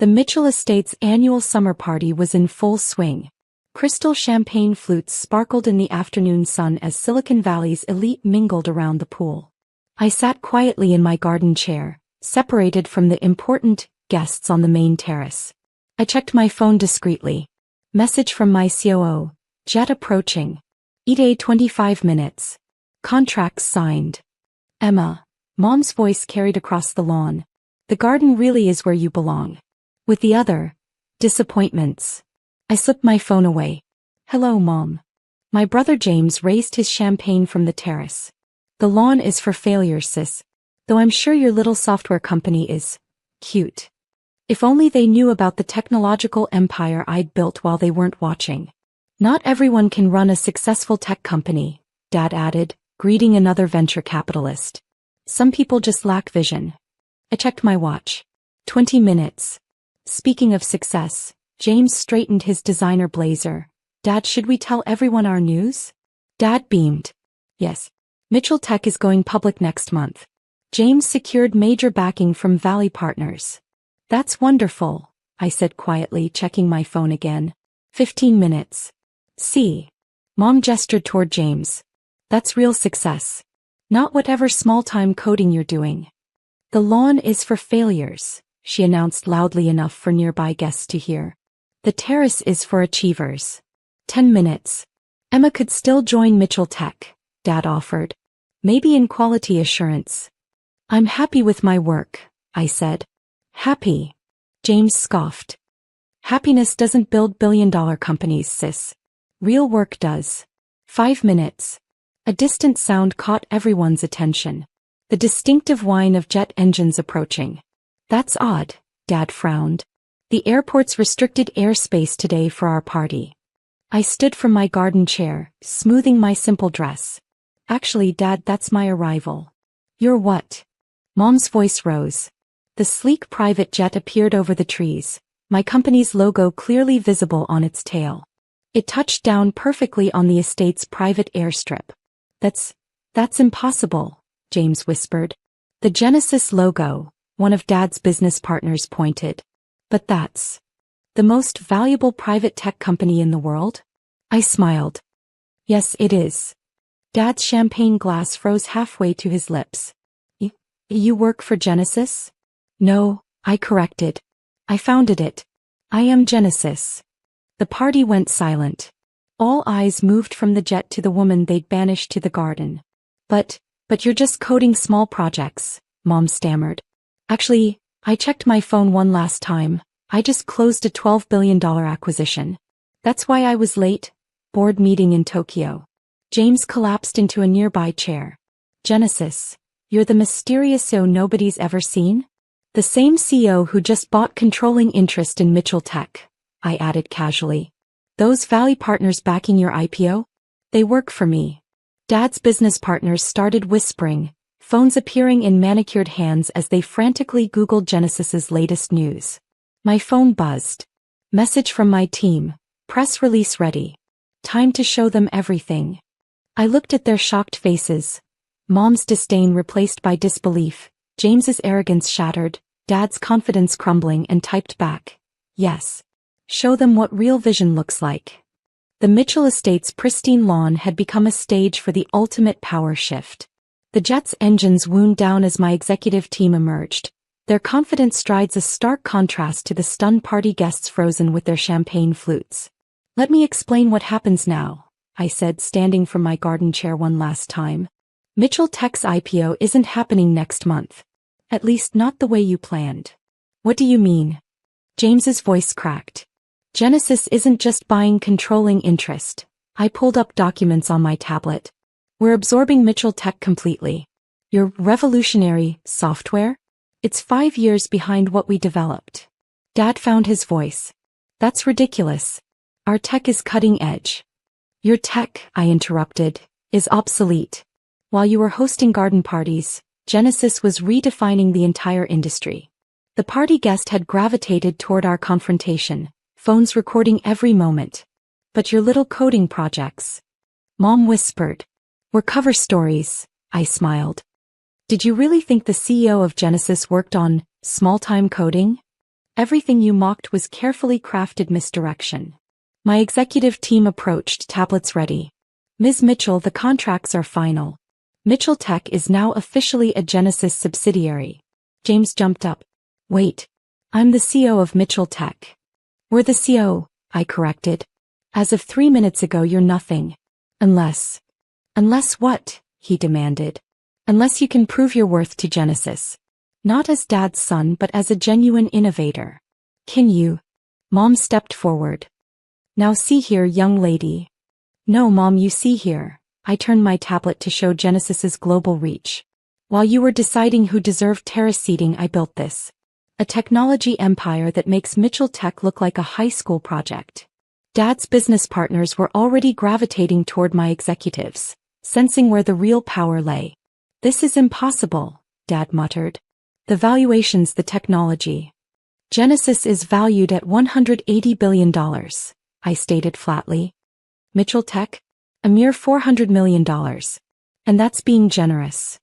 The Mitchell Estates' annual summer party was in full swing. Crystal champagne flutes sparkled in the afternoon sun as Silicon Valley's elite mingled around the pool. I sat quietly in my garden chair, separated from the important guests on the main terrace. I checked my phone discreetly. Message from my COO, jet approaching. ETA 25 minutes. Contracts signed. Emma, Mom's voice carried across the lawn. The garden really is where you belong. With the other disappointments. I slipped my phone away. Hello, Mom. My brother James raised his champagne from the terrace. The lawn is for failures, sis. Though I'm sure your little software company is cute. If only they knew about the technological empire I'd built while they weren't watching. Not everyone can run a successful tech company, Dad added, greeting another venture capitalist. Some people just lack vision. I checked my watch. 20 minutes. Speaking of success, James straightened his designer blazer. Dad, should we tell everyone our news? Dad beamed. Yes. Mitchell Tech is going public next month. James secured major backing from Valley Partners. That's wonderful, I said quietly, checking my phone again. 15 minutes. See. Mom gestured toward James. That's real success. Not whatever small-time coding you're doing. The lawn is for failures, she announced loudly enough for nearby guests to hear. The terrace is for achievers. 10 minutes. Emma could still join Mitchell Tech, Dad offered. Maybe in quality assurance. I'm happy with my work, I said. Happy? James scoffed. Happiness doesn't build billion-dollar companies, sis. Real work does. 5 minutes. A distant sound caught everyone's attention. The distinctive whine of jet engines approaching. That's odd, Dad frowned. The airport's restricted airspace today for our party. I stood from my garden chair, smoothing my simple dress. Actually, Dad, that's my arrival. You're what? Mom's voice rose. The sleek private jet appeared over the trees, my company's logo clearly visible on its tail. It touched down perfectly on the estate's private airstrip. That's impossible, James whispered. The Genesis logo, one of Dad's business partners pointed. But that's the most valuable private tech company in the world? I smiled. Yes, it is. Dad's champagne glass froze halfway to his lips. You work for Genesis? No, I corrected. I founded it. I am Genesis. The party went silent. All eyes moved from the jet to the woman they'd banished to the garden. But you're just coding small projects, Mom stammered. Actually, I checked my phone one last time. I just closed a $12 billion acquisition. That's why I was late. Board meeting in Tokyo. James collapsed into a nearby chair. Genesis, you're the mysterious CEO nobody's ever seen? The same CEO who just bought controlling interest in Mitchell Tech, I added casually. Those Valley Partners backing your IPO? They work for me. Dad's business partners started whispering, phones appearing in manicured hands as they frantically Googled Genesis's latest news. My phone buzzed. Message from my team. Press release ready. Time to show them everything. I looked at their shocked faces. Mom's disdain replaced by disbelief, James's arrogance shattered, Dad's confidence crumbling, and typed back. Yes. Show them what real vision looks like. The Mitchell Estate's pristine lawn had become a stage for the ultimate power shift. The jet's engines wound down as my executive team emerged, their confident strides a stark contrast to the stunned party guests frozen with their champagne flutes. Let me explain what happens now, I said, standing from my garden chair one last time. Mitchell Tech's IPO isn't happening next month. At least not the way you planned. What do you mean? James's voice cracked. Genesis isn't just buying controlling interest. I pulled up documents on my tablet. We're absorbing Mitchell Tech completely. Your revolutionary software? It's 5 years behind what we developed. Dad found his voice. That's ridiculous. Our tech is cutting edge. Your tech, I interrupted, is obsolete. While you were hosting garden parties, Genesis was redefining the entire industry. The party guest had gravitated toward our confrontation, phones recording every moment. But your little coding projects. Mom whispered. Were cover stories, I smiled. Did you really think the CEO of Genesis worked on small-time coding? Everything you mocked was carefully crafted misdirection. My executive team approached, tablets ready. Ms. Mitchell, the contracts are final. Mitchell Tech is now officially a Genesis subsidiary. James jumped up. Wait. I'm the CEO of Mitchell Tech. We're the CEO, I corrected. As of 3 minutes ago you're nothing. Unless what? He demanded. Unless you can prove your worth to Genesis. Not as Dad's son but as a genuine innovator. Can you? Mom stepped forward. Now see here, young lady. No, Mom, you see here. I turned my tablet to show Genesis's global reach. While you were deciding who deserved terrace seating, I built this. A technology empire that makes Mitchell Tech look like a high school project. Dad's business partners were already gravitating toward my executives, sensing where the real power lay. This is impossible, Dad muttered. The valuations, the technology. Genesis is valued at $180 billion, I stated flatly. Mitchell Tech? A mere $400 million. And that's being generous.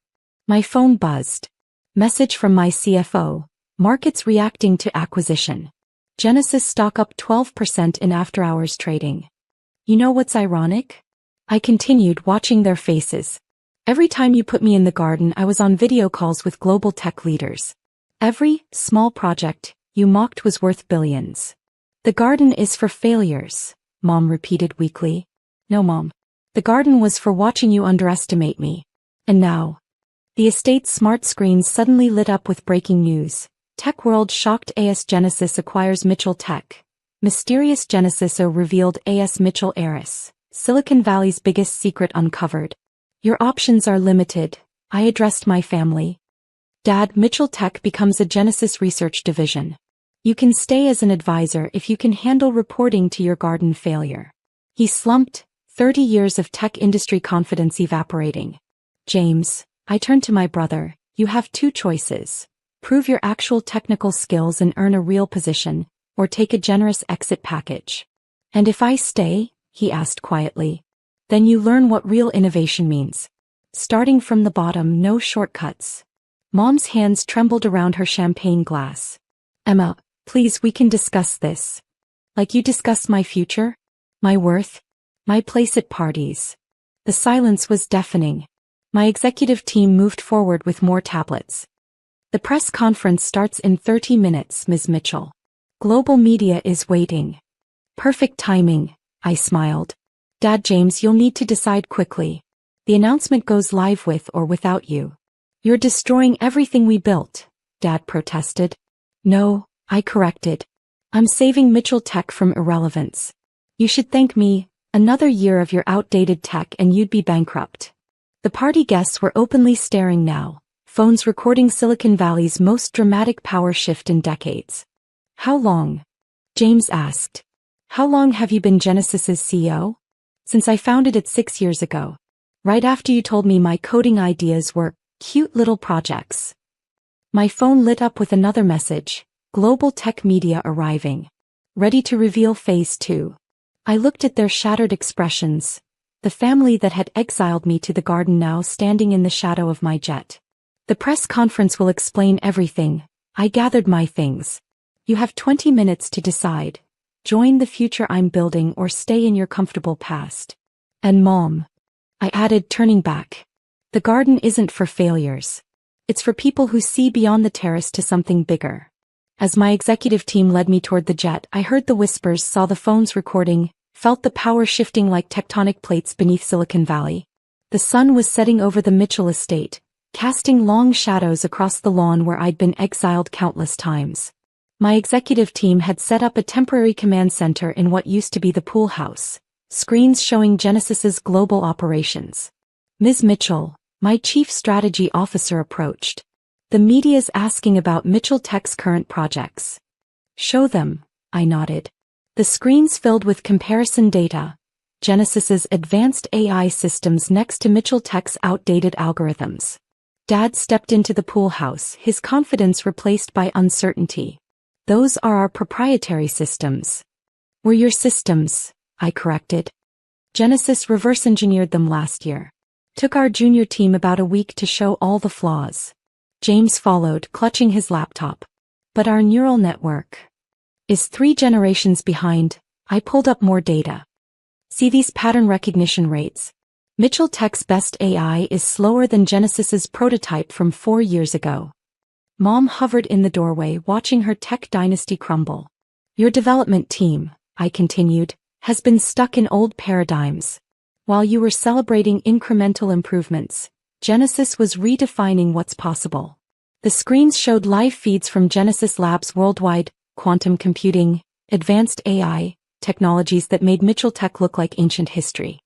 My phone buzzed. Message from my CFO. Markets reacting to acquisition. Genesis stock up 12% in after-hours trading. You know what's ironic? I continued, watching their faces. Every time you put me in the garden, I was on video calls with global tech leaders. Every small project you mocked was worth billions. The garden is for failures, Mom repeated weakly. No, Mom. The garden was for watching you underestimate me. And now. The estate's smart screens suddenly lit up with breaking news. Tech World shocked, AS Genesis acquires Mitchell Tech. Mysterious Genesis revealed, AS Mitchell heiress. Silicon Valley's biggest secret uncovered. Your options are limited, I addressed my family. Dad, Mitchell Tech becomes a Genesis research division. You can stay as an advisor if you can handle reporting to your garden failure. He slumped, 30 years of tech industry confidence evaporating. James, I turned to my brother, you have two choices. Prove your actual technical skills and earn a real position, or take a generous exit package. And if I stay? He asked quietly. Then you learn what real innovation means. Starting from the bottom, no shortcuts. Mom's hands trembled around her champagne glass. Emma, please, we can discuss this. Like you discuss my future? My worth? My place at parties. The silence was deafening. My executive team moved forward with more tablets. The press conference starts in 30 minutes, Ms. Mitchell. Global media is waiting. Perfect timing, I smiled. Dad, James, you'll need to decide quickly. The announcement goes live with or without you. You're destroying everything we built, Dad protested. No, I corrected. I'm saving Mitchell Tech from irrelevance. You should thank me. Another year of your outdated tech and you'd be bankrupt. The party guests were openly staring now, phones recording Silicon Valley's most dramatic power shift in decades. How long? James asked. How long have you been Genesis's CEO? Since I founded it 6 years ago. Right after you told me my coding ideas were cute little projects. My phone lit up with another message. Global tech media arriving. Ready to reveal phase 2. I looked at their shattered expressions. The family that had exiled me to the garden now standing in the shadow of my jet. The press conference will explain everything. I gathered my things. You have 20 minutes to decide. Join the future I'm building or stay in your comfortable past. And Mom, I added, turning back. The garden isn't for failures. It's for people who see beyond the terrace to something bigger. As my executive team led me toward the jet, I heard the whispers, saw the phones recording, felt the power shifting like tectonic plates beneath Silicon Valley. The sun was setting over the Mitchell estate, casting long shadows across the lawn where I'd been exiled countless times. My executive team had set up a temporary command center in what used to be the pool house, screens showing Genesis's global operations. Ms. Mitchell, my chief strategy officer, approached. The media's asking about Mitchell Tech's current projects. Show them, I nodded. The screens filled with comparison data. Genesis's advanced AI systems next to Mitchell Tech's outdated algorithms. Dad stepped into the pool house, his confidence replaced by uncertainty. Those are our proprietary systems. Were your systems, I corrected. Genesis reverse engineered them last year. Took our junior team about a week to show all the flaws. James followed, clutching his laptop. But our neural network is 3 generations behind. I pulled up more data. See these pattern recognition rates. Mitchell Tech's best AI is slower than Genesis's prototype from 4 years ago. Mom hovered in the doorway watching her tech dynasty crumble. Your development team, I continued, has been stuck in old paradigms. While you were celebrating incremental improvements, Genesis was redefining what's possible. The screens showed live feeds from Genesis Labs worldwide, quantum computing, advanced AI, technologies that made Mitchell Tech look like ancient history.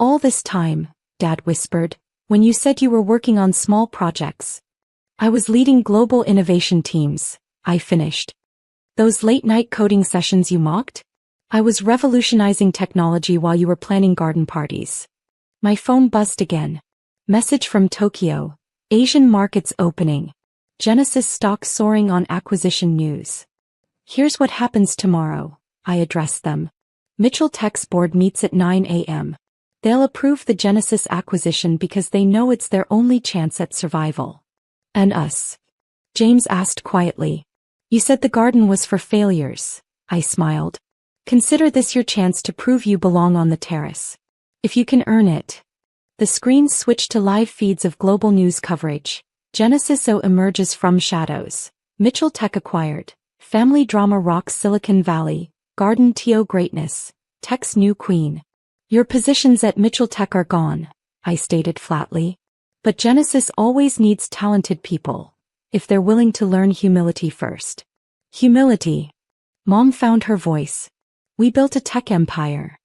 All this time, Dad whispered, when you said you were working on small projects. I was leading global innovation teams, I finished. Those late-night coding sessions you mocked? I was revolutionizing technology while you were planning garden parties. My phone buzzed again. Message from Tokyo. Asian markets opening. Genesis stock soaring on acquisition news. Here's what happens tomorrow, I addressed them. Mitchell Tech's board meets at 9 a.m. They'll approve the Genesis acquisition because they know it's their only chance at survival. And us? James asked quietly. You said the garden was for failures, I smiled. Consider this your chance to prove you belong on the terrace. If you can earn it. The screen switched to live feeds of global news coverage. Genesis emerges from shadows. Mitchell Tech acquired. Family drama rocks Silicon Valley. Garden TO greatness. Tech's new queen. Your positions at Mitchell Tech are gone, I stated flatly. But Genesis always needs talented people, if they're willing to learn humility first. Humility. Mom found her voice. We built a tech empire.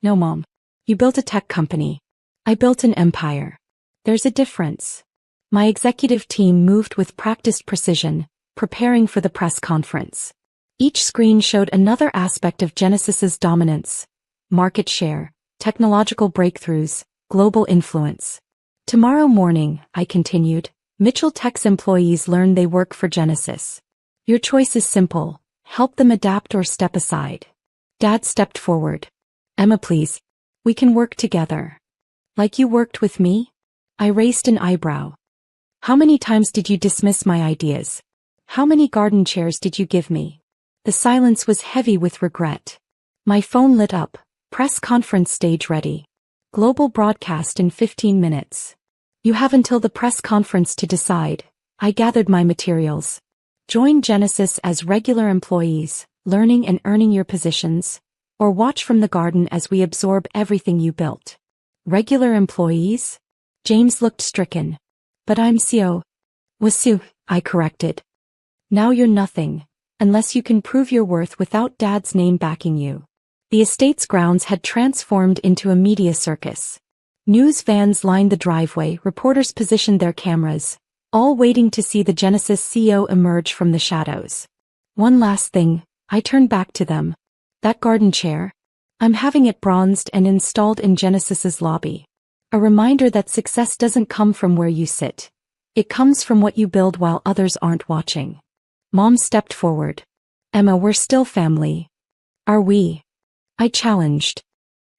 No, Mom. You built a tech company. I built an empire. There's a difference. My executive team moved with practiced precision, preparing for the press conference. Each screen showed another aspect of Genesis's dominance. Market share, technological breakthroughs, global influence. Tomorrow morning, I continued, Mitchell Tech's employees learn they work for Genesis. Your choice is simple. Help them adapt or step aside. Dad stepped forward. Emma, please. We can work together. Like you worked with me? I raised an eyebrow. How many times did you dismiss my ideas? How many garden chairs did you give me? The silence was heavy with regret. My phone lit up. Press conference stage ready. Global broadcast in 15 minutes. You have until the press conference to decide. I gathered my materials. Join Genesis as regular employees, learning and earning your positions, or watch from the garden as we absorb everything you built. Regular employees? James looked stricken. But I'm CEO. Wasu, I corrected. Now you're nothing, unless you can prove your worth without Dad's name backing you. The estate's grounds had transformed into a media circus. News vans lined the driveway, reporters positioned their cameras, all waiting to see the Genesis CEO emerge from the shadows. One last thing, I turned back to them. That garden chair? I'm having it bronzed and installed in Genesis's lobby. A reminder that success doesn't come from where you sit. It comes from what you build while others aren't watching. Mom stepped forward. Emma, we're still family. Are we? I challenged.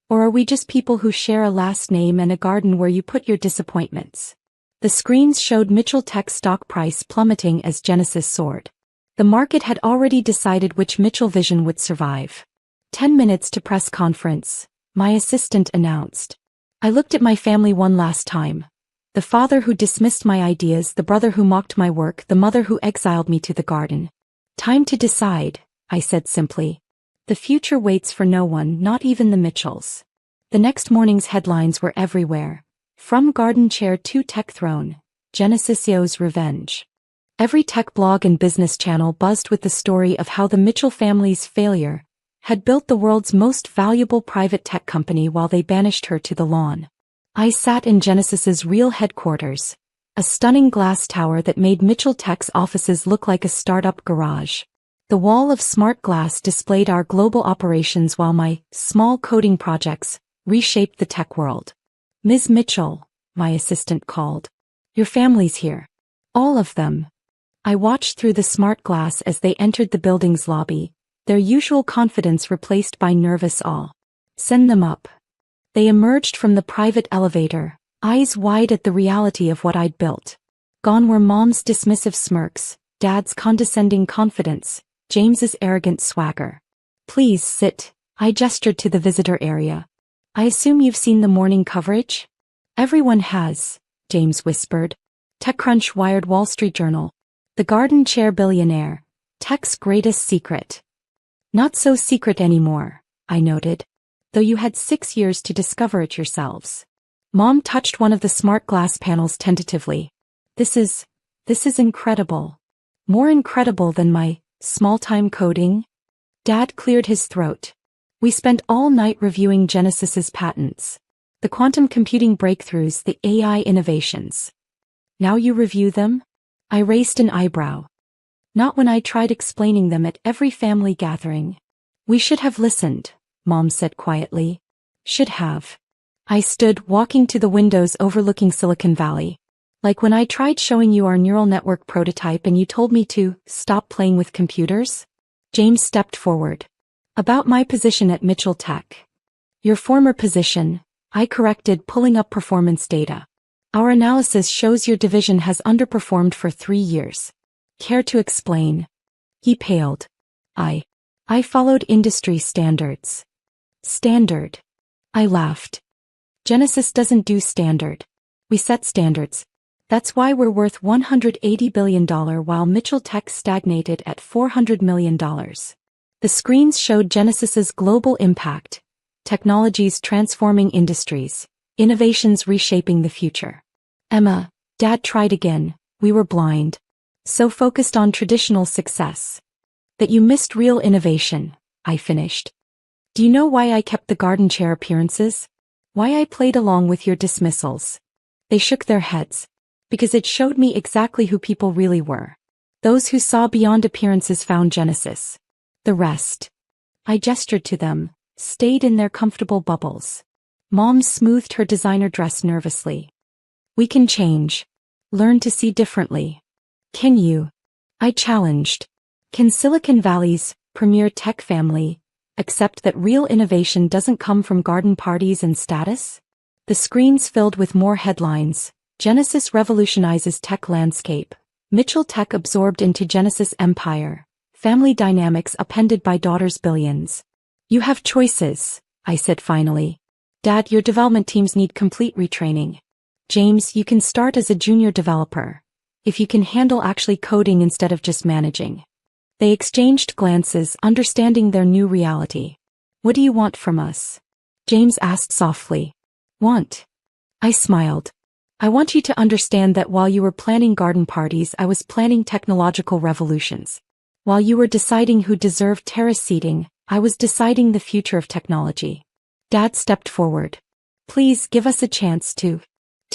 Or are we just people who share a last name and a garden where you put your disappointments? The screens showed Mitchell Tech's stock price plummeting as Genesis soared. The market had already decided which Mitchell vision would survive. 10 minutes to press conference, my assistant announced. I looked at my family one last time. The father who dismissed my ideas, the brother who mocked my work, the mother who exiled me to the garden. Time to decide, I said simply. The future waits for no one, not even the Mitchells. The next morning's headlines were everywhere. From garden chair to tech throne, Genesis CEO's revenge. Every tech blog and business channel buzzed with the story of how the Mitchell family's failure had built the world's most valuable private tech company while they banished her to the lawn. I sat in Genesis's real headquarters, a stunning glass tower that made Mitchell Tech's offices look like a startup garage. The wall of smart glass displayed our global operations while my small coding projects reshaped the tech world. Ms. Mitchell, my assistant called. Your family's here. All of them. I watched through the smart glass as they entered the building's lobby, their usual confidence replaced by nervous awe. Send them up. They emerged from the private elevator, eyes wide at the reality of what I'd built. Gone were Mom's dismissive smirks, Dad's condescending confidence, James's arrogant swagger. Please sit, I gestured to the visitor area. I assume you've seen the morning coverage? Everyone has, James whispered. TechCrunch wired Wall Street Journal. The garden chair billionaire. Tech's greatest secret. Not so secret anymore, I noted. Though you had 6 years to discover it yourselves. Mom touched one of the smart glass panels tentatively. This is incredible. More incredible than my small-time coding? Dad cleared his throat. We spent all night reviewing Genesis's patents. The quantum computing breakthroughs, the AI innovations. Now you review them? I raised an eyebrow. Not when I tried explaining them at every family gathering. We should have listened, Mom said quietly. Should have. I stood, walking to the windows overlooking Silicon Valley. Like when I tried showing you our neural network prototype and you told me to stop playing with computers? James stepped forward. About my position at Mitchell Tech. Your former position, I corrected, pulling up performance data. Our analysis shows your division has underperformed for 3 years. Care to explain? He paled. I followed industry standards. Standard. I laughed. Genesis doesn't do standard. We set standards. That's why we're worth $180 billion while Mitchell Tech stagnated at $400 million. The screens showed Genesis's global impact, technologies transforming industries, innovations reshaping the future. Emma, Dad tried again, we were blind. So focused on traditional success. That you missed real innovation, I finished. Do you know why I kept the garden chair appearances? Why I played along with your dismissals? They shook their heads. Because it showed me exactly who people really were. Those who saw beyond appearances found Genesis. The rest. I gestured to them, stayed in their comfortable bubbles. Mom smoothed her designer dress nervously. We can change. Learn to see differently. Can you? I challenged. Can Silicon Valley's premier tech family accept that real innovation doesn't come from garden parties and status? The screens filled with more headlines. Genesis revolutionizes tech landscape. Mitchell Tech absorbed into Genesis empire. Family dynamics upended by daughter's billions. You have choices, I said finally. Dad, your development teams need complete retraining. James, you can start as a junior developer. If you can handle actually coding instead of just managing. They exchanged glances, understanding their new reality. What do you want from us? James asked softly. Want? I smiled. I want you to understand that while you were planning garden parties, I was planning technological revolutions. While you were deciding who deserved terrace seating, I was deciding the future of technology. Dad stepped forward. Please give us a chance to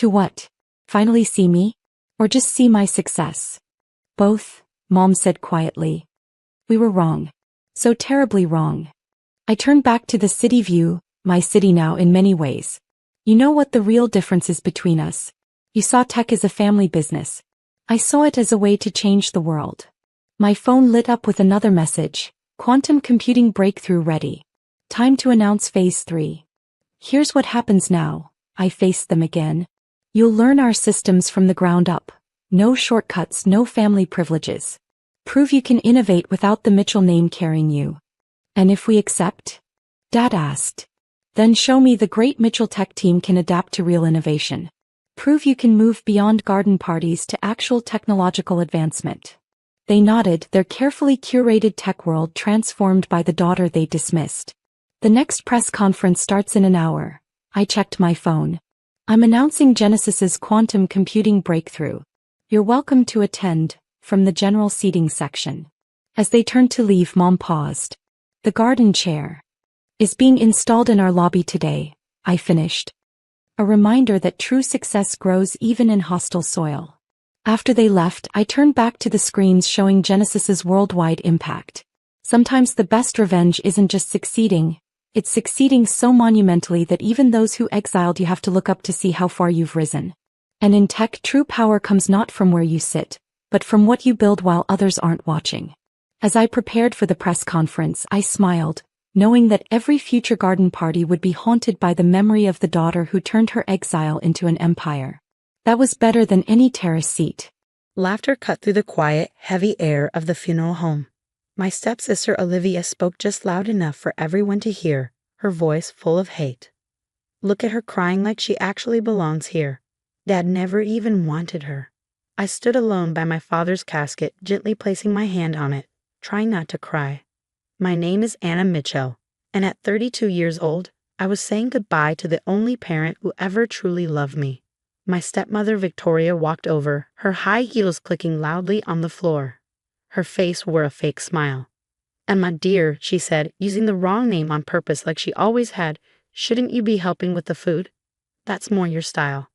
what? Finally see me? Or just see my success? Both, Mom said quietly. We were wrong. So terribly wrong. I turned back to the city view, my city now in many ways. You know what the real difference is between us? You saw tech as a family business. I saw it as a way to change the world. My phone lit up with another message. Quantum computing breakthrough ready. Time to announce phase 3. Here's what happens now. I faced them again. You'll learn our systems from the ground up. No shortcuts, no family privileges. Prove you can innovate without the Mitchell name carrying you. And if we accept? Dad asked. Then show me the great Mitchell Tech team can adapt to real innovation. Prove you can move beyond garden parties to actual technological advancement. They nodded, their carefully curated tech world transformed by the daughter they dismissed. The next press conference starts in an hour. I checked my phone. I'm announcing Genesis's quantum computing breakthrough. You're welcome to attend, from the general seating section. As they turned to leave, Mom paused. The garden chair is being installed in our lobby today, I finished. A reminder that true success grows even in hostile soil. After they left, I turned back to the screens showing Genesis's worldwide impact. Sometimes the best revenge isn't just succeeding, it's succeeding so monumentally that even those who exiled you have to look up to see how far you've risen. And in tech, true power comes not from where you sit, but from what you build while others aren't watching. As I prepared for the press conference, I smiled, knowing that every future garden party would be haunted by the memory of the daughter who turned her exile into an empire. That was better than any terrace seat. Laughter cut through the quiet, heavy air of the funeral home. My stepsister Olivia spoke just loud enough for everyone to hear, her voice full of hate. Look at her crying like she actually belongs here. Dad never even wanted her. I stood alone by my father's casket, gently placing my hand on it, trying not to cry. My name is Anna Mitchell, and at 32 years old, I was saying goodbye to the only parent who ever truly loved me. My stepmother Victoria walked over, her high heels clicking loudly on the floor. Her face wore a fake smile. "Emma, dear," she said, using the wrong name on purpose like she always had, "shouldn't you be helping with the food? That's more your style."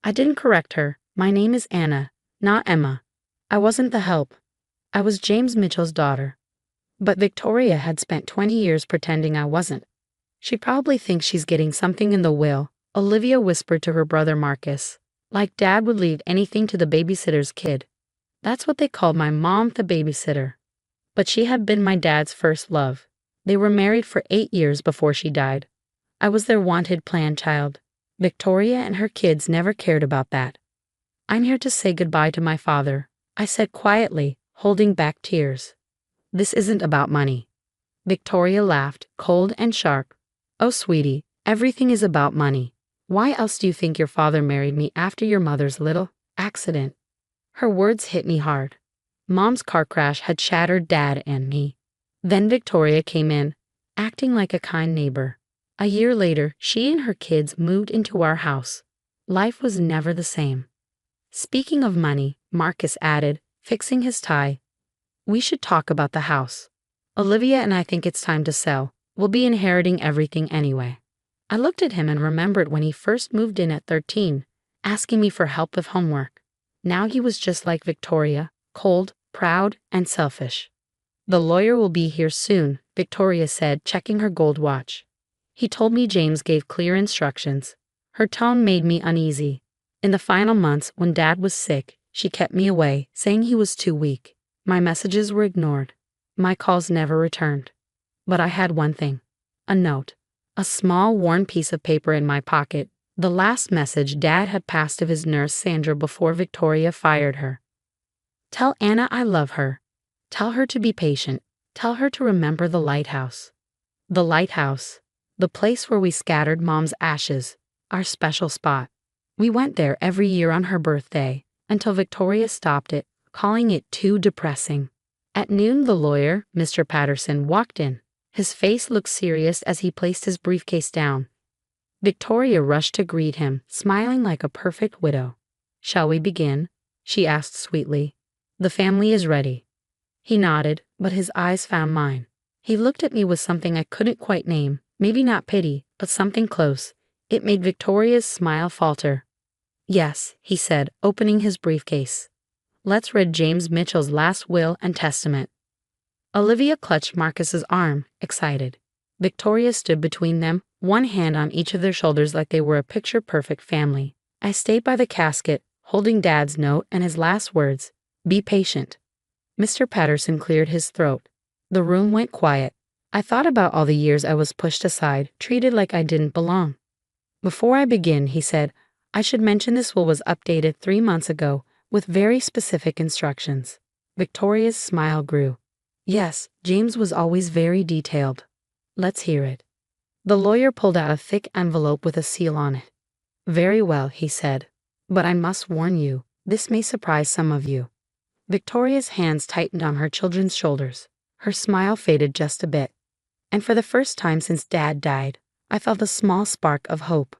I didn't correct her. My name is Anna, not Emma. I wasn't the help. I was James Mitchell's daughter. But Victoria had spent 20 years pretending I wasn't. "She probably thinks she's getting something in the will," Olivia whispered to her brother Marcus. "Like Dad would leave anything to the babysitter's kid." That's what they called my mom, the babysitter. But she had been my dad's first love. They were married for 8 years before she died. I was their wanted plan child. Victoria and her kids never cared about that. "I'm here to say goodbye to my father," I said quietly, holding back tears. "This isn't about money." Victoria laughed, cold and sharp. "Oh, sweetie, everything is about money. Why else do you think your father married me after your mother's little accident?" Her words hit me hard. Mom's car crash had shattered Dad and me. Then Victoria came in, acting like a kind neighbor. A year later, she and her kids moved into our house. Life was never the same. "Speaking of money," Marcus added, fixing his tie, "we should talk about the house. Olivia and I think it's time to sell. We'll be inheriting everything anyway." I looked at him and remembered when he first moved in at 13, asking me for help with homework. Now he was just like Victoria, cold, proud, and selfish. "The lawyer will be here soon," Victoria said, checking her gold watch. "He told me James gave clear instructions." Her tone made me uneasy. In the final months, when Dad was sick, she kept me away, saying he was too weak. My messages were ignored. My calls never returned. But I had one thing. A note. A small, worn piece of paper in my pocket. The last message Dad had passed to his nurse Sandra before Victoria fired her. "Tell Anna I love her. Tell her to be patient. Tell her to remember the lighthouse." The lighthouse. The place where we scattered Mom's ashes. Our special spot. We went there every year on her birthday, until Victoria stopped it, calling it too depressing. At noon, the lawyer, Mr. Patterson, walked in. His face looked serious as he placed his briefcase down. Victoria rushed to greet him, smiling like a perfect widow. "Shall we begin?" she asked sweetly. "The family is ready." He nodded, but his eyes found mine. He looked at me with something I couldn't quite name, maybe not pity, but something close. It made Victoria's smile falter. "Yes," he said, opening his briefcase. "Let's read James Mitchell's last will and testament." Olivia clutched Marcus's arm, excited. Victoria stood between them, one hand on each of their shoulders like they were a picture-perfect family. I stayed by the casket, holding Dad's note and his last words, "Be patient." Mr. Patterson cleared his throat. The room went quiet. I thought about all the years I was pushed aside, treated like I didn't belong. "Before I begin," he said, "I should mention this will was updated 3 months ago, with very specific instructions." Victoria's smile grew. "Yes, James was always very detailed." "Let's hear it." The lawyer pulled out a thick envelope with a seal on it. "Very well," he said. "But I must warn you, this may surprise some of you." Victoria's hands tightened on her children's shoulders. Her smile faded just a bit. And for the first time since Dad died, I felt a small spark of hope.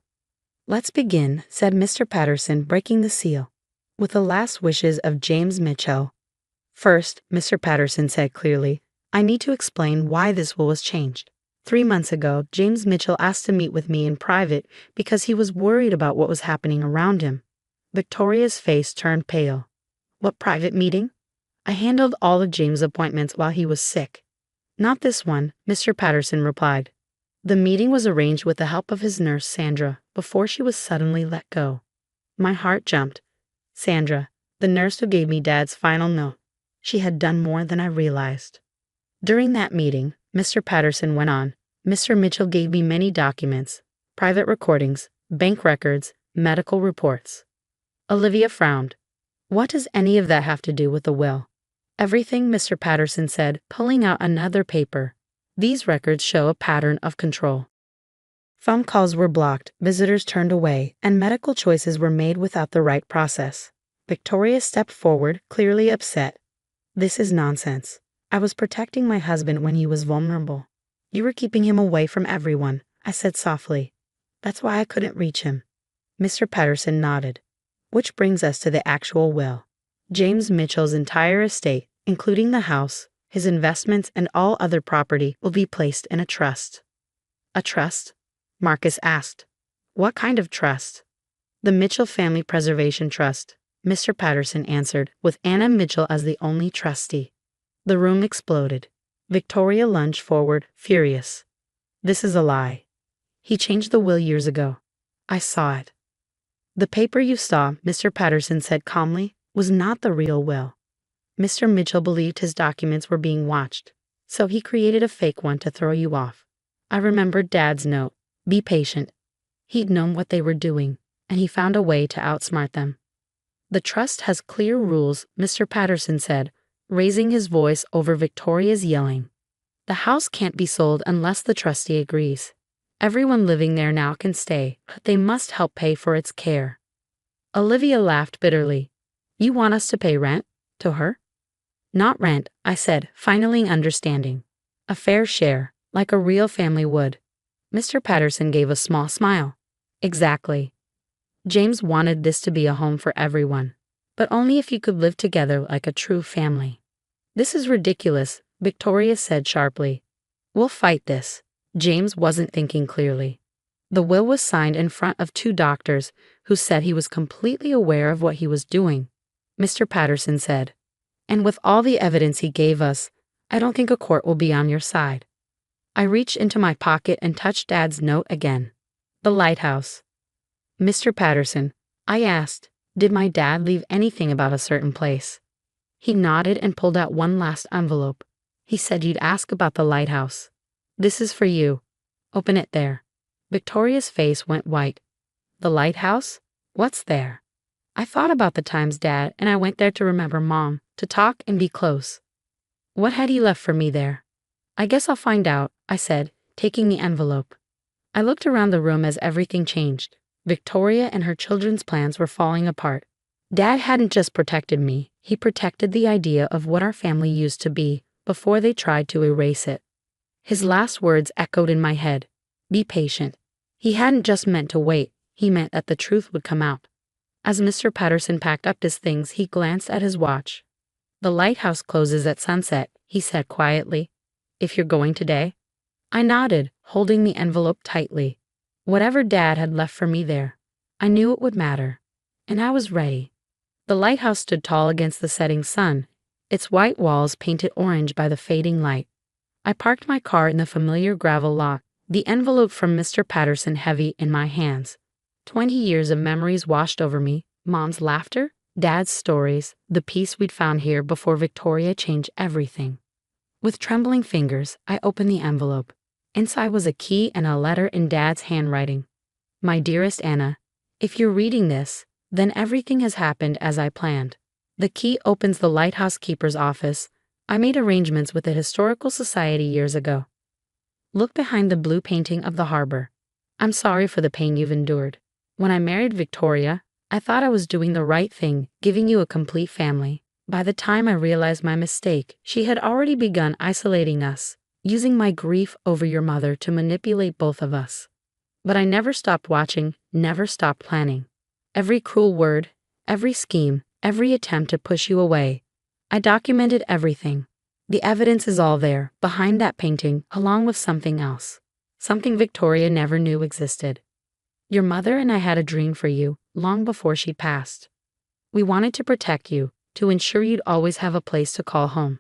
"Let's begin," said Mr. Patterson, breaking the seal. "With the last wishes of James Mitchell." "First," Mr. Patterson said clearly, "I need to explain why this will was changed. 3 months ago, James Mitchell asked to meet with me in private because he was worried about what was happening around him." Victoria's face turned pale. "What private meeting?" "I handled all of James' appointments while he was sick." "Not this one," Mr. Patterson replied. "The meeting was arranged with the help of his nurse Sandra before she was suddenly let go." My heart jumped. Sandra, the nurse who gave me Dad's final note. She had done more than I realized. "During that meeting," Mr. Patterson went on, "Mr. Mitchell gave me many documents, private recordings, bank records, medical reports." Olivia frowned. What does any of that have to do with the will? Everything, Mr. Patterson said, pulling out another paper. These records show a pattern of control. Phone calls were blocked, visitors turned away, and medical choices were made without the right process. Victoria stepped forward, clearly upset. This is nonsense. I was protecting my husband when he was vulnerable. You were keeping him away from everyone, I said softly. That's why I couldn't reach him. Mr. Patterson nodded. Which brings us to the actual will. James Mitchell's entire estate, including the house, his investments, and all other property, will be placed in a trust. A trust? Marcus asked. What kind of trust? The Mitchell Family Preservation Trust, Mr. Patterson answered, with Anna Mitchell as the only trustee. The room exploded. Victoria lunged forward, furious. This is a lie. He changed the will years ago. I saw it. The paper you saw, Mr. Patterson said calmly, was not the real will. Mr. Mitchell believed his documents were being watched, so he created a fake one to throw you off. I remembered Dad's note. Be patient. He'd known what they were doing, and he found a way to outsmart them. The trust has clear rules, Mr. Patterson said, raising his voice over Victoria's yelling. The house can't be sold unless the trustee agrees. Everyone living there now can stay, but they must help pay for its care. Olivia laughed bitterly. You want us to pay rent? To her? Not rent, I said, finally understanding. A fair share, like a real family would. Mr. Patterson gave a small smile. Exactly. James wanted this to be a home for everyone, but only if you could live together like a true family. This is ridiculous, Victoria said sharply. We'll fight this. James wasn't thinking clearly. The will was signed in front of two doctors who said he was completely aware of what he was doing. Mr. Patterson said, and with all the evidence he gave us, I don't think a court will be on your side. I reached into my pocket and touched Dad's note again. The lighthouse. Mr. Patterson, I asked, did my dad leave anything about a certain place? He nodded and pulled out one last envelope. He said you'd ask about the lighthouse. This is for you. Open it there. Victoria's face went white. The lighthouse? What's there? I thought about the times, Dad, and I went there to remember Mom, to talk and be close. What had he left for me there? I guess I'll find out, I said, taking the envelope. I looked around the room as everything changed. Victoria and her children's plans were falling apart. Dad hadn't just protected me, he protected the idea of what our family used to be before they tried to erase it. His last words echoed in my head. Be patient. He hadn't just meant to wait, he meant that the truth would come out. As Mr. Patterson packed up his things, he glanced at his watch. The lighthouse closes at sunset, he said quietly. If you're going today? I nodded, holding the envelope tightly. Whatever Dad had left for me there, I knew it would matter. And I was ready. The lighthouse stood tall against the setting sun, its white walls painted orange by the fading light. I parked my car in the familiar gravel lot, the envelope from Mr. Patterson heavy in my hands. 20 years of memories washed over me, Mom's laughter, Dad's stories, the peace we'd found here before Victoria changed everything. With trembling fingers, I opened the envelope. Inside was a key and a letter in Dad's handwriting. My dearest Anna, if you're reading this, then everything has happened as I planned. The key opens the lighthouse keeper's office. I made arrangements with the Historical Society years ago. Look behind the blue painting of the harbor. I'm sorry for the pain you've endured. When I married Victoria, I thought I was doing the right thing, giving you a complete family. By the time I realized my mistake, she had already begun isolating us, using my grief over your mother to manipulate both of us. But I never stopped watching, never stopped planning. Every cruel word, every scheme, every attempt to push you away. I documented everything. The evidence is all there, behind that painting, along with something else. Something Victoria never knew existed. Your mother and I had a dream for you, long before she passed. We wanted to protect you, to ensure you'd always have a place to call home.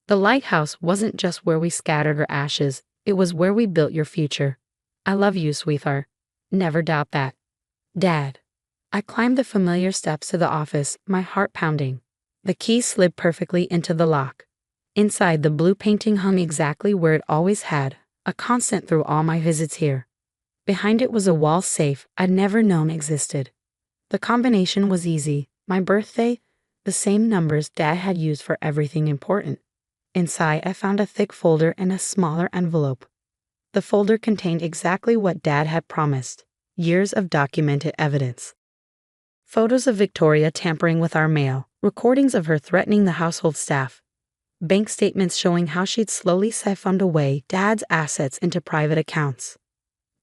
The lighthouse wasn't just where we scattered our ashes, it was where we built your future. I love you, sweetheart. Never doubt that. Dad. I climbed the familiar steps to the office, my heart pounding. The key slid perfectly into the lock. Inside, the blue painting hung exactly where it always had, a constant through all my visits here. Behind it was a wall safe I'd never known existed. The combination was easy. My birthday, the same numbers Dad had used for everything important. Inside, I found a thick folder and a smaller envelope. The folder contained exactly what Dad had promised: years of documented evidence. Photos of Victoria tampering with our mail, recordings of her threatening the household staff, bank statements showing how she'd slowly siphoned away Dad's assets into private accounts.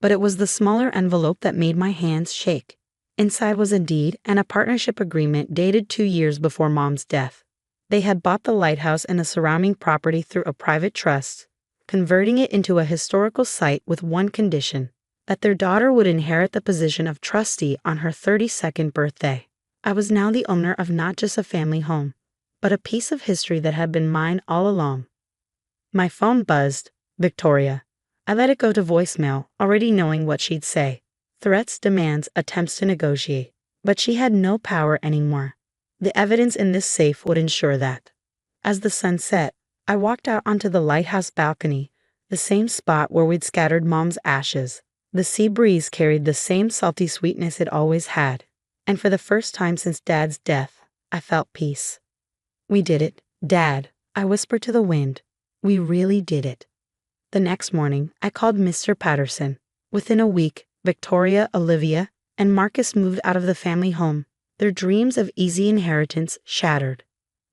But it was the smaller envelope that made my hands shake. Inside was a deed and a partnership agreement dated 2 years before Mom's death. They had bought the lighthouse and the surrounding property through a private trust, converting it into a historical site with one condition: that their daughter would inherit the position of trustee on her 32nd birthday. I was now the owner of not just a family home, but a piece of history that had been mine all along. My phone buzzed. Victoria. I let it go to voicemail, already knowing what she'd say. Threats, demands, attempts to negotiate. But she had no power anymore. The evidence in this safe would ensure that. As the sun set, I walked out onto the lighthouse balcony, the same spot where we'd scattered Mom's ashes. The sea breeze carried the same salty sweetness it always had, and for the first time since Dad's death, I felt peace. We did it, Dad, I whispered to the wind. We really did it. The next morning, I called Mr. Patterson. Within a week, Victoria, Olivia, and Marcus moved out of the family home, their dreams of easy inheritance shattered.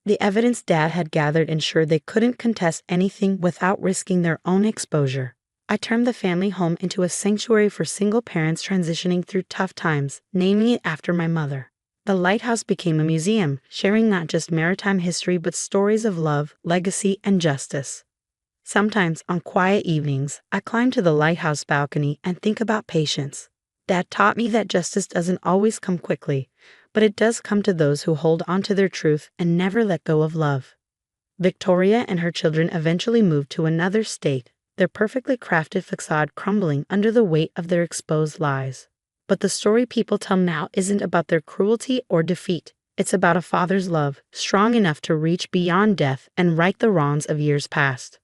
The evidence Dad had gathered ensured they couldn't contest anything without risking their own exposure. I turned the family home into a sanctuary for single parents transitioning through tough times, naming it after my mother. The lighthouse became a museum, sharing not just maritime history but stories of love, legacy, and justice. Sometimes, on quiet evenings, I climb to the lighthouse balcony and think about patience. Dad taught me that justice doesn't always come quickly, but it does come to those who hold on to their truth and never let go of love. Victoria and her children eventually moved to another state, their perfectly crafted facade crumbling under the weight of their exposed lies. But the story people tell now isn't about their cruelty or defeat. It's about a father's love, strong enough to reach beyond death and right the wrongs of years past.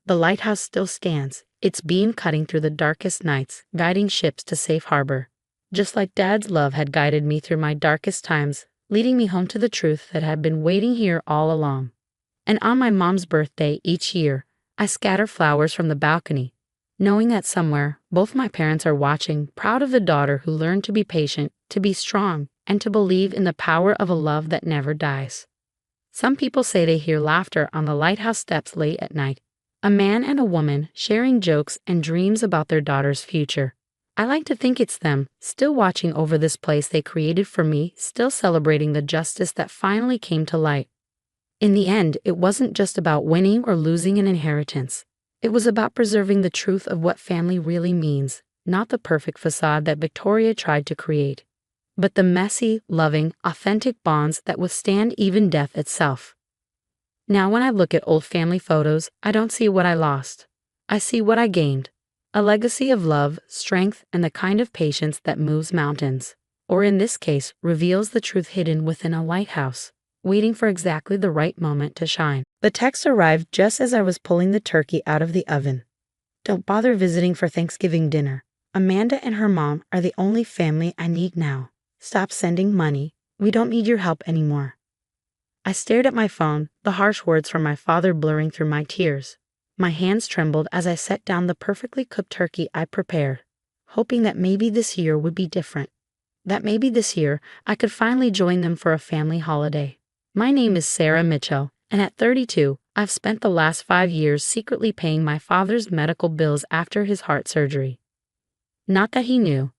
The lighthouse still stands, its beam cutting through the darkest nights, guiding ships to safe harbor. Just like Dad's love had guided me through my darkest times, leading me home to the truth that had been waiting here all along. And on my mom's birthday each year, I scatter flowers from the balcony, knowing that somewhere, both my parents are watching, proud of the daughter who learned to be patient, to be strong, and to believe in the power of a love that never dies. Some people say they hear laughter on the lighthouse steps late at night, a man and a woman sharing jokes and dreams about their daughter's future. I like to think it's them, still watching over this place they created for me, still celebrating the justice that finally came to light. In the end, it wasn't just about winning or losing an inheritance. It was about preserving the truth of what family really means, not the perfect facade that Victoria tried to create, but the messy, loving, authentic bonds that withstand even death itself. Now when I look at old family photos, I don't see what I lost. I see what I gained. A legacy of love, strength, and the kind of patience that moves mountains, or in this case, reveals the truth hidden within a lighthouse, waiting for exactly the right moment to shine. The text arrived just as I was pulling the turkey out of the oven. Don't bother visiting for Thanksgiving dinner. Amanda and her mom are the only family I need now. Stop sending money. We don't need your help anymore. I stared at my phone, the harsh words from my father blurring through my tears. My hands trembled as I set down the perfectly cooked turkey I prepared, hoping that maybe this year would be different. That maybe this year I could finally join them for a family holiday. My name is Sarah Mitchell, and at 32, I've spent the last 5 years secretly paying my father's medical bills after his heart surgery. Not that he knew.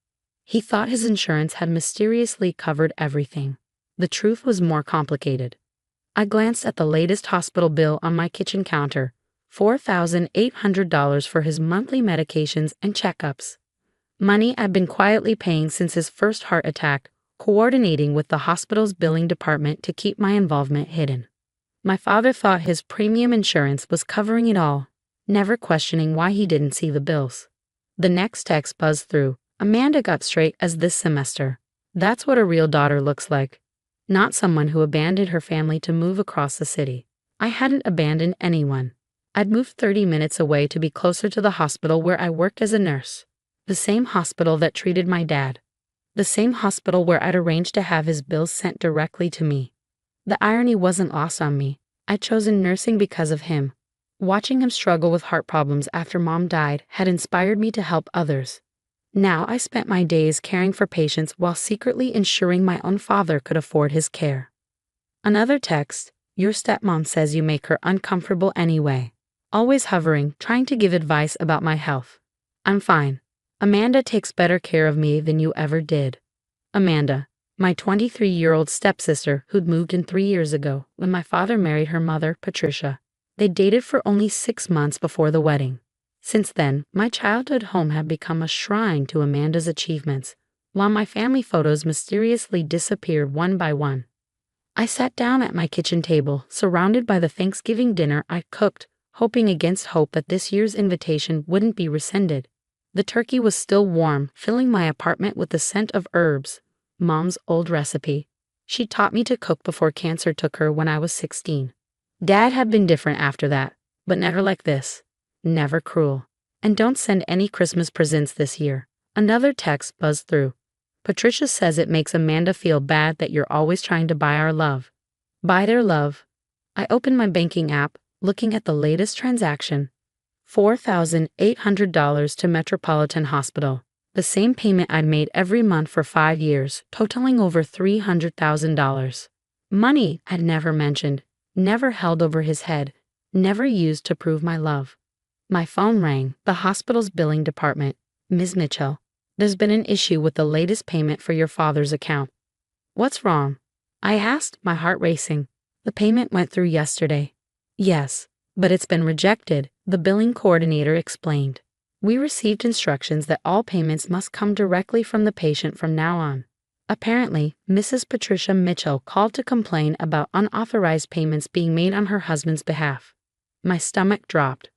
He thought his insurance had mysteriously covered everything. The truth was more complicated. I glanced at the latest hospital bill on my kitchen counter, $4,800 for his monthly medications and checkups. Money I'd been quietly paying since his first heart attack, coordinating with the hospital's billing department to keep my involvement hidden. My father thought his premium insurance was covering it all, never questioning why he didn't see the bills. The next text buzzed through. Amanda got straight A's this semester. That's what a real daughter looks like. Not someone who abandoned her family to move across the city. I hadn't abandoned anyone. I'd moved 30 minutes away to be closer to the hospital where I worked as a nurse. The same hospital that treated my dad. The same hospital where I'd arranged to have his bills sent directly to me. The irony wasn't lost on me. I'd chosen nursing because of him. Watching him struggle with heart problems after mom died had inspired me to help others. Now I spent my days caring for patients while secretly ensuring my own father could afford his care. Another text, your stepmom says you make her uncomfortable anyway. Always hovering, trying to give advice about my health. I'm fine. Amanda takes better care of me than you ever did. Amanda, my 23-year-old stepsister who'd moved in 3 years ago when my father married her mother, Patricia. They dated for only 6 months before the wedding. Since then, my childhood home had become a shrine to Amanda's achievements, while my family photos mysteriously disappeared one by one. I sat down at my kitchen table, surrounded by the Thanksgiving dinner I cooked, hoping against hope that this year's invitation wouldn't be rescinded. The turkey was still warm, filling my apartment with the scent of herbs, Mom's old recipe. She taught me to cook before cancer took her when I was 16. Dad had been different after that, but never like this. Never cruel. And don't send any Christmas presents this year. Another text buzzed through. Patricia says it makes Amanda feel bad that you're always trying to buy our love. Buy their love. I opened my banking app, looking at the latest transaction. $4,800 to Metropolitan Hospital. The same payment I'd made every month for 5 years, totaling over $300,000. Money I'd never mentioned, never held over his head, never used to prove my love. My phone rang, the hospital's billing department. Ms. Mitchell, there's been an issue with the latest payment for your father's account. What's wrong? I asked, my heart racing. The payment went through yesterday. Yes, but it's been rejected, the billing coordinator explained. We received instructions that all payments must come directly from the patient from now on. Apparently, Mrs. Patricia Mitchell called to complain about unauthorized payments being made on her husband's behalf. My stomach dropped.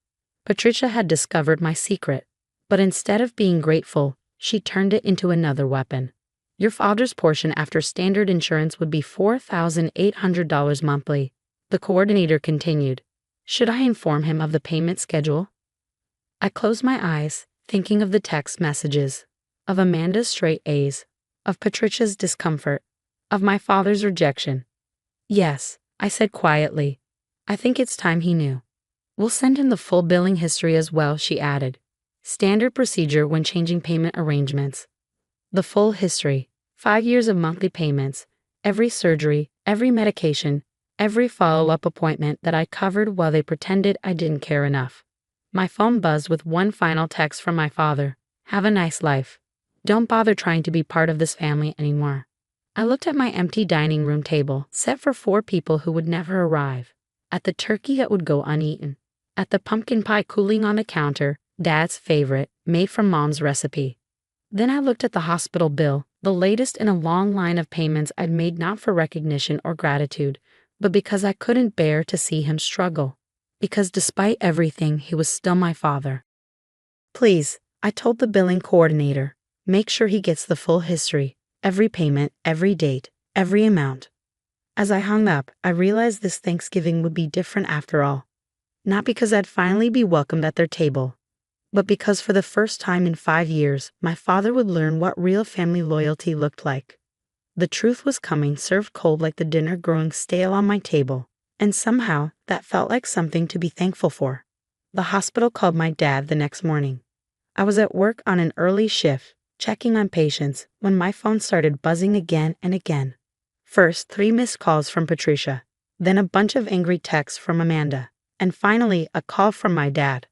Patricia had discovered my secret, but instead of being grateful, she turned it into another weapon. Your father's portion after standard insurance would be $4,800 monthly, the coordinator continued. Should I inform him of the payment schedule? I closed my eyes, thinking of the text messages, of Amanda's straight A's, of Patricia's discomfort, of my father's rejection. Yes, I said quietly. I think it's time he knew. We'll send him the full billing history as well, she added. Standard procedure when changing payment arrangements. The full history, 5 years of monthly payments, every surgery, every medication, every follow-up appointment that I covered while they pretended I didn't care enough. My phone buzzed with one final text from my father. Have a nice life. Don't bother trying to be part of this family anymore. I looked at my empty dining room table, set for 4 people who would never arrive, at the turkey that would go uneaten, at the pumpkin pie cooling on the counter, Dad's favorite, made from Mom's recipe. Then I looked at the hospital bill, the latest in a long line of payments I'd made not for recognition or gratitude, but because I couldn't bear to see him struggle. Because despite everything, he was still my father. Please, I told the billing coordinator, make sure he gets the full history, every payment, every date, every amount. As I hung up, I realized this Thanksgiving would be different after all. Not because I'd finally be welcomed at their table, but because for the first time in 5 years, my father would learn what real family loyalty looked like. The truth was coming, served cold like the dinner growing stale on my table, and somehow that felt like something to be thankful for. The hospital called my dad the next morning. I was at work on an early shift, checking on patients, when my phone started buzzing again and again. First, 3 missed calls from Patricia, then a bunch of angry texts from Amanda, and finally a call from my dad.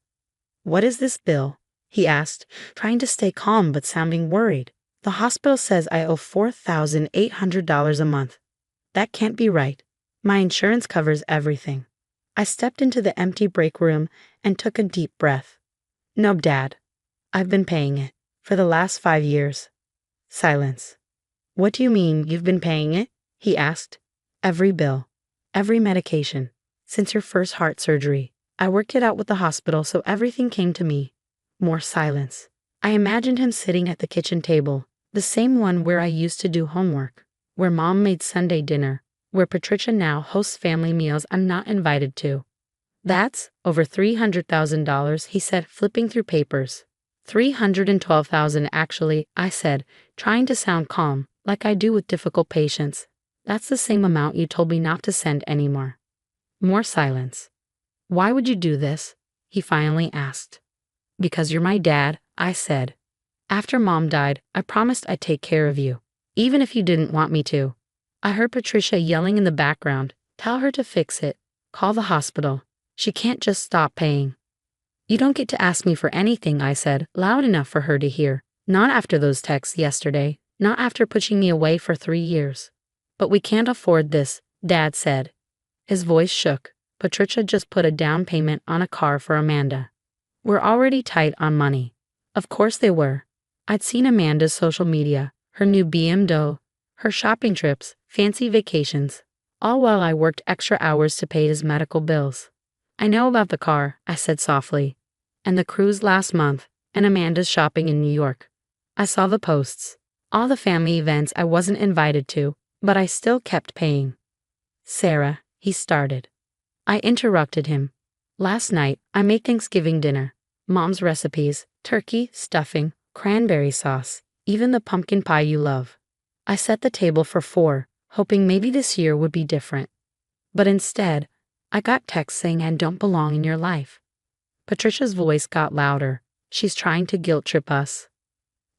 What is this bill? He asked, trying to stay calm but sounding worried. The hospital says I owe $4,800 a month. That can't be right. My insurance covers everything. I stepped into the empty break room and took a deep breath. No, Dad. I've been paying it for the last 5 years. Silence. What do you mean you've been paying it? He asked. Every bill, every medication, since your first heart surgery. I worked it out with the hospital, so everything came to me. More silence. I imagined him sitting at the kitchen table, the same one where I used to do homework, where Mom made Sunday dinner, where Patricia now hosts family meals I'm not invited to. That's over $300,000, he said, flipping through papers. $312,000 actually, I said, trying to sound calm, like I do with difficult patients. That's the same amount you told me not to send anymore. More silence. Why would you do this? He finally asked. Because you're my dad, I said. After Mom died, I promised I'd take care of you, even if you didn't want me to. I heard Patricia yelling in the background. Tell her to fix it. Call the hospital. She can't just stop paying. You don't get to ask me for anything, I said, loud enough for her to hear. Not after those texts yesterday. Not after pushing me away for 3 years. But we can't afford this, Dad said. His voice shook. Patricia just put a down payment on a car for Amanda. We're already tight on money. Of course they were. I'd seen Amanda's social media, her new BMW, her shopping trips, fancy vacations, all while I worked extra hours to pay his medical bills. I know about the car, I said softly, and the cruise last month, and Amanda's shopping in New York. I saw the posts, all the family events I wasn't invited to, but I still kept paying. Sarah, he started. I interrupted him. Last night, I made Thanksgiving dinner. Mom's recipes, turkey, stuffing, cranberry sauce, even the pumpkin pie you love. I set the table for 4, hoping maybe this year would be different. But instead, I got texts saying I don't belong in your life. Patricia's voice got louder. She's trying to guilt trip us.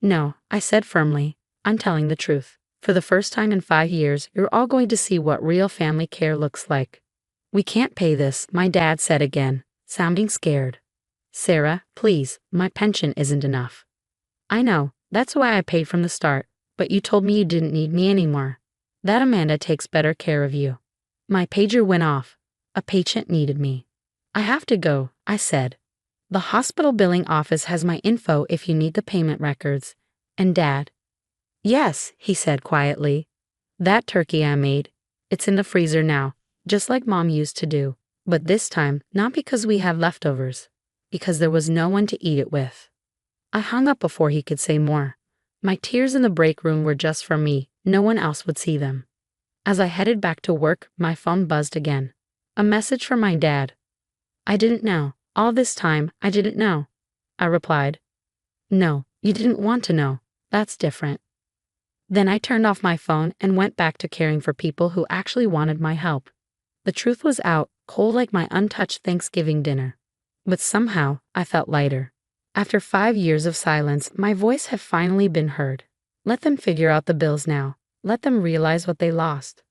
No, I said firmly. I'm telling the truth. For the first time in 5 years, you're all going to see what real family care looks like. We can't pay this, my dad said again, sounding scared. Sarah, please, my pension isn't enough. I know, that's why I paid from the start, but you told me you didn't need me anymore. That Amanda takes better care of you. My pager went off. A patient needed me. I have to go, I said. The hospital billing office has my info if you need the payment records. And Dad? Yes, he said quietly. That turkey I made, it's in the freezer now, just like Mom used to do. But this time, not because we have leftovers, because there was no one to eat it with. I hung up before he could say more. My tears in the break room were just for me, no one else would see them. As I headed back to work, my phone buzzed again. A message from my dad. I didn't know. All this time, I didn't know. I replied. No, you didn't want to know. That's different. Then I turned off my phone and went back to caring for people who actually wanted my help. The truth was out, cold like my untouched Thanksgiving dinner. But somehow, I felt lighter. After 5 years of silence, my voice had finally been heard. Let them figure out the bills now. Let them realize what they lost.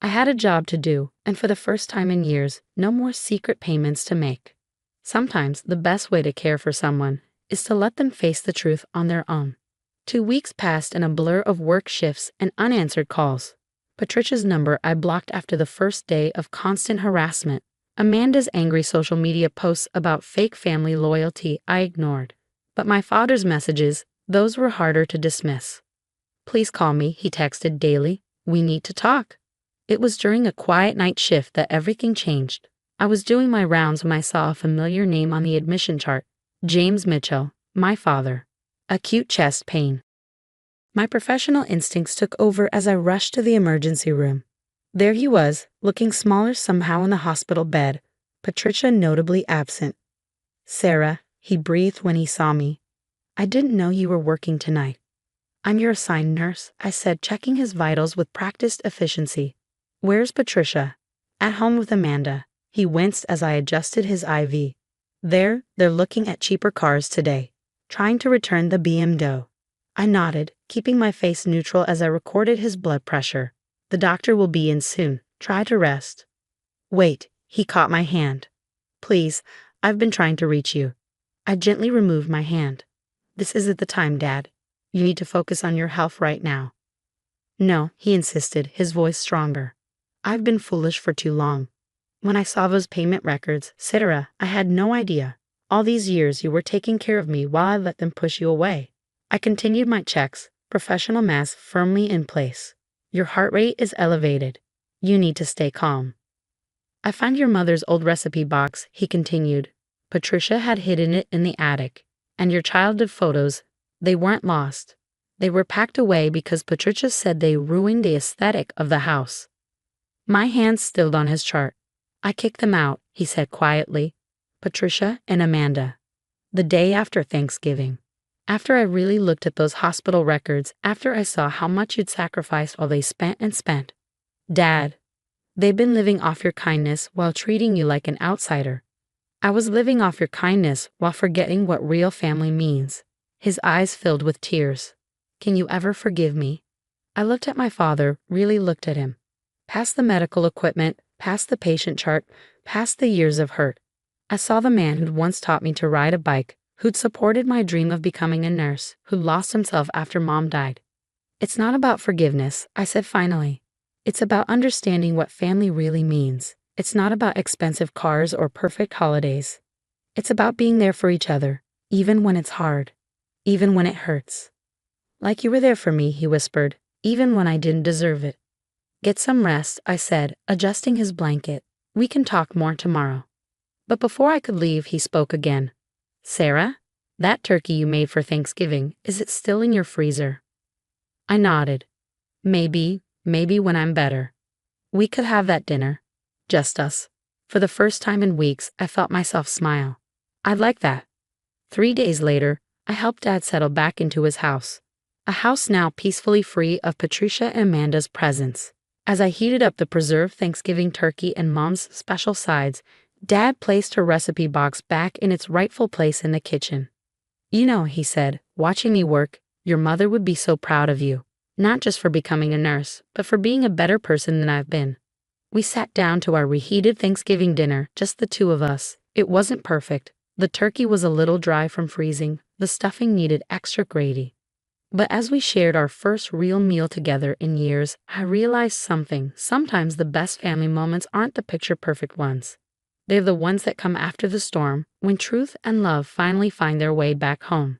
I had a job to do, and for the first time in years, no more secret payments to make. Sometimes the best way to care for someone is to let them face the truth on their own. 2 weeks passed in a blur of work shifts and unanswered calls. Patricia's number I blocked after the first day of constant harassment. Amanda's angry social media posts about fake family loyalty I ignored. But my father's messages, those were harder to dismiss. Please call me, he texted daily. We need to talk. It was during a quiet night shift that everything changed. I was doing my rounds when I saw a familiar name on the admission chart. James Mitchell, my father. Acute chest pain. My professional instincts took over as I rushed to the emergency room. There he was, looking smaller somehow in the hospital bed, Patricia notably absent. Sarah, he breathed when he saw me. I didn't know you were working tonight. I'm your assigned nurse, I said, checking his vitals with practiced efficiency. Where's Patricia? At home with Amanda. He winced as I adjusted his IV. They're looking at cheaper cars today, trying to return the BMW. I nodded, keeping my face neutral as I recorded his blood pressure. The doctor will be in soon. Try to rest. Wait, he caught my hand. Please, I've been trying to reach you. I gently removed my hand. This isn't the time, Dad. You need to focus on your health right now. No, he insisted, his voice stronger. I've been foolish for too long. When I saw those payment records, Sarah, I had no idea. All these years you were taking care of me while I let them push you away. I continued my checks, professional mask firmly in place. Your heart rate is elevated. You need to stay calm. I found your mother's old recipe box, he continued. Patricia had hidden it in the attic. And your childhood photos, they weren't lost. They were packed away because Patricia said they ruined the aesthetic of the house. My hands stilled on his chart. I kicked them out, he said quietly. Patricia and Amanda. The day after Thanksgiving. After I really looked at those hospital records, after I saw how much you'd sacrificed while they spent and spent. Dad, they've been living off your kindness while treating you like an outsider. I was living off your kindness while forgetting what real family means. His eyes filled with tears. Can you ever forgive me? I looked at my father, really looked at him. Past the medical equipment, past the patient chart, past the years of hurt. I saw the man who'd once taught me to ride a bike, who'd supported my dream of becoming a nurse, who lost himself after Mom died. It's not about forgiveness, I said finally. It's about understanding what family really means. It's not about expensive cars or perfect holidays. It's about being there for each other, even when it's hard, even when it hurts. Like you were there for me, he whispered, even when I didn't deserve it. Get some rest, I said, adjusting his blanket. We can talk more tomorrow. But before I could leave, he spoke again. Sarah, that turkey you made for Thanksgiving, is it still in your freezer? I nodded. Maybe when I'm better. We could have that dinner. Just us. For the first time in weeks, I felt myself smile. I'd like that. 3 days later, I helped Dad settle back into his house. A house now peacefully free of Patricia and Amanda's presence. As I heated up the preserved Thanksgiving turkey and Mom's special sides, Dad placed her recipe box back in its rightful place in the kitchen. You know, he said, watching me work, your mother would be so proud of you. Not just for becoming a nurse, but for being a better person than I've been. We sat down to our reheated Thanksgiving dinner, just the two of us. It wasn't perfect. The turkey was a little dry from freezing. The stuffing needed extra gravy. But as we shared our first real meal together in years, I realized something. Sometimes the best family moments aren't the picture-perfect ones. They're the ones that come after the storm, when truth and love finally find their way back home.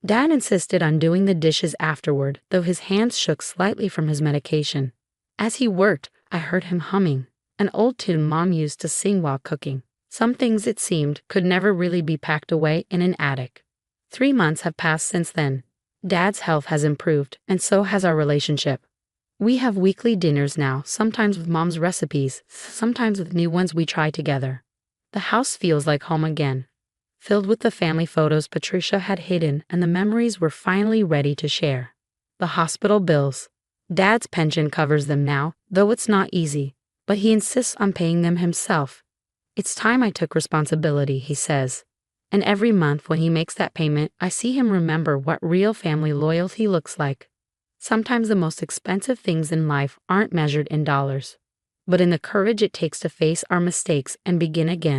Dad insisted on doing the dishes afterward, though his hands shook slightly from his medication. As he worked, I heard him humming, an old tune Mom used to sing while cooking. Some things, it seemed, could never really be packed away in an attic. 3 months have passed since then. Dad's health has improved, and so has our relationship. We have weekly dinners now, sometimes with Mom's recipes, sometimes with new ones we try together. The house feels like home again, filled with the family photos Patricia had hidden and the memories we're finally ready to share. The hospital bills. Dad's pension covers them now, though it's not easy, but he insists on paying them himself. It's time I took responsibility, he says. And every month when he makes that payment, I see him remember what real family loyalty looks like. Sometimes the most expensive things in life aren't measured in dollars, but in the courage it takes to face our mistakes and begin again.